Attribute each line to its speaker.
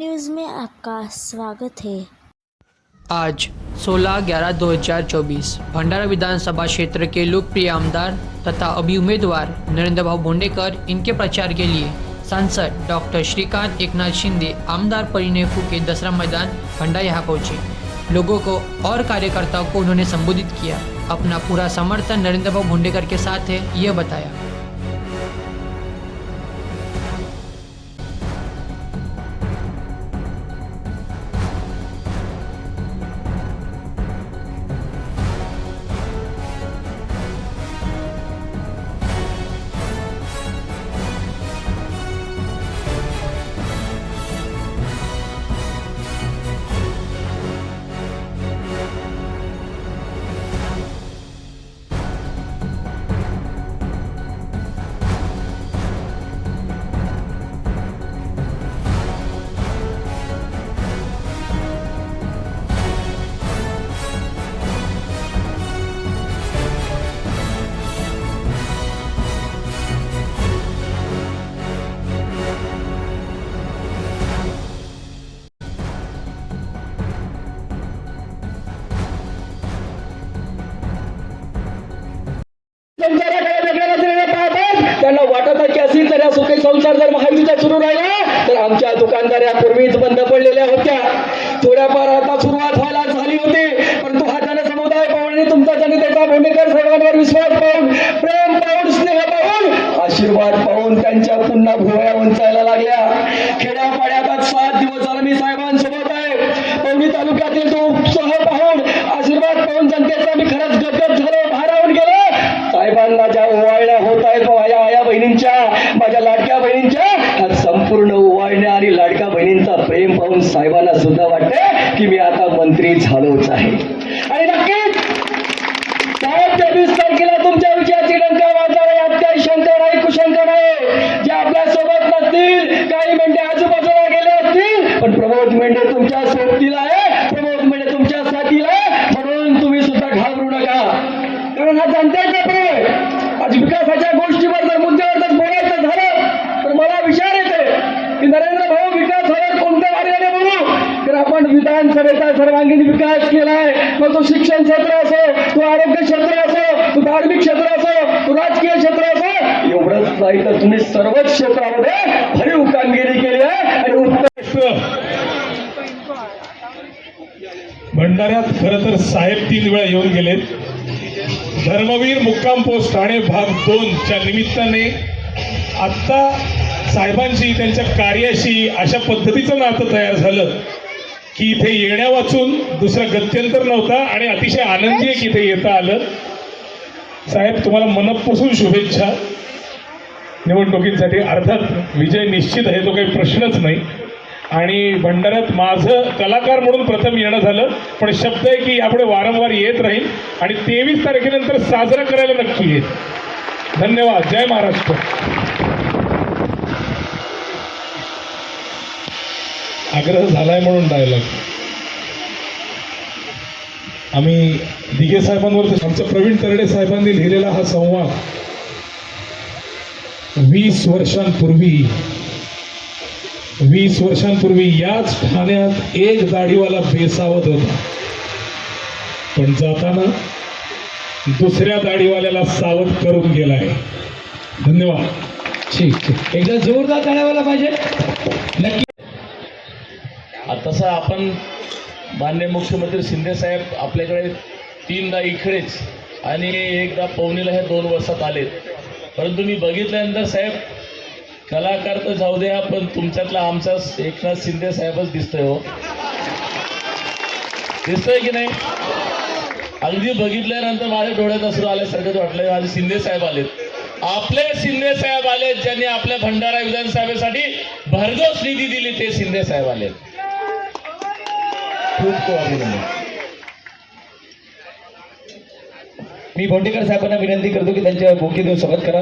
Speaker 1: News में आपका स्वागत है।
Speaker 2: आज 16/11/2024 भंडारा विधानसभा क्षेत्र के लोकप्रिय आमदार तथा अभी उम्मीदवार नरेंद्र भाऊ भोंडेकर इनके प्रचार के लिए सांसद डॉक्टर श्रीकांत एकनाथ शिंदे आमदार परिणय फूके दसरा मैदान भंडारा यहाँ पहुँचे। लोगों को और कार्यकर्ताओं को उन्होंने संबोधित किया। अपना पूरा समर्थन नरेंद्र भाऊ भोंडेकर के साथ है, यह बताया।
Speaker 3: त्यांना वाटत की असेल तर सुखी संसार जर महायुतीचा सुरू राहिला तर आमच्या दुकानदाऱ्या पूर्वीच बंद पडलेल्या होत्या, थोड्याफार आता सुरुवात व्हायला झाली होती, परंतु हा जनसमुदाय पाहून तुमचा जनतेचा भोंडेकर साहेबांवर विश्वास पाहून, प्रेम पाहून, स्नेह पाहून, आशीर्वाद पाहून त्यांच्या पुन्हा भुवया उंचायला लागल्या। खेड्यापाड्यात आज 7 दिवस झाले मी साहेबांसोबत आहे। पवनी तालुक्यातील तो उत्साह पाहून, आशीर्वाद पाहून जनतेचा मी खरंच गदगद झालो, भारावून गेलो। साहेबांना ज्या ओवाळण्या होत आहेत माझ्या आया बहिणींच्या, माझ्या लाडक्या बहिणींच्या, हा संपूर्ण ओवाळण्या आणि लाडक्या बहिणींचा प्रेम पाहून साहेबांना सुद्धा वाटते की मी आता मंत्री झालोच आहे। आणि नक्कीच साहेब 23 तारखेला तुमच्या विजयाची डंका वाजणार यात काही शंका नाही, कुशंका नाही। जे आपल्या सोबत नसतील, काही मेंढे आजूबाजूला गेले असतील, पण प्रमोद मेंढे तुमच्या सोबतीला आहे, प्रमोद मेंढे तुमच्या साथीला आहे, म्हणून तुम्ही सुद्धा घाबरू नका। कारण हा जनतेचा प्रेम। आज विकासाच्या गोष्टीवर जर मुद्द्यावर जर बोलायचं झालं तर मला विचार येते की नरेंद्र भाऊ विकासावर कोणत्या मार्गाने बोलू। तर आपण विधानसभेचा सर्वांगीण विकास केलाय, मग तो शिक्षण क्षेत्र असो, तो आरोग्य क्षेत्र असो, तो धार्मिक क्षेत्र असो, तो राजकीय क्षेत्र असो, एवढंच नाही तर तुम्ही सर्वच क्षेत्रामध्ये भरीव कामगिरी केली आहे। आणि उत्तर
Speaker 4: भंडाऱ्यात खरं तर साहेब 3 वेळा येऊन गेलेत। धर्मवीर मुक्काम पोस्ट ठाणे भाग 2 च्या निमित्ताने आत्ता साहेबांशी त्यांच्या कार्याशी अशा पद्धतीचं नातं तयार झालं की इथे येण्या वाचून दुसरा गत्यंतर नव्हता आणि अतिशय आनंदी आहे की इथे येता आलं। साहेब तुम्हाला मनपूर्वक शुभेच्छा निवडणुकीसाठी। अर्थात विजय निश्चित आहे, तो काही प्रश्नच नाही। आणि भंडाऱ्यात माझं कलाकार म्हणून प्रथम येणं झालं, पण शब्द आहे की यापुढे वारंवार येत राहील आणि 23 तारखेनंतर साजरा करायला नक्की येईल। धन्यवाद। जय महाराष्ट्र। आग्रह झालाय म्हणून डायलॉग आम्ही दिघे साहेबांवर, आमच्या प्रवीण तरडे साहेबांनी लिहिलेला हा संवाद 20 वर्षांपूर्वी याच ठाण्यात एक दाढीवाला बेसावत होता, पण जाताना दुसऱ्या दाढीवाल्याला सावध करून गेलाय। धन्यवाद। ठीक एकदा जोरदार दाढीवाला पाहिजे नक्की।
Speaker 5: तसं आपण माननीय मुख्यमंत्री शिंदे साहेब आपल्याकडे 3दा इकडेच आणि एकदा पवनीला हे 2 वर्षात आलेत, परंतु मी बघितल्यानंतर साहेब कलाकार तर जाऊ द्या, पण तुमच्यातला आमचा एकनाथ शिंदे साहेबच दिसतोय हो, दिसतोय की नाही? अगदी बघितल्यानंतर माझ्या डोळ्यात असं आल्यासारखं वाटलं माझे शिंदे साहेब आलेत, आपले शिंदे साहेब आलेत, ज्यांनी आपल्या भंडारा विधानसभेसाठी भरघोस निधी दिली, ते शिंदे साहेब आलेत। खूप खूप अभिनंदन।
Speaker 3: मी भोंडेकर साहेबांना विनंती करतो की त्यांच्या भूकी देऊन स्वागत करा।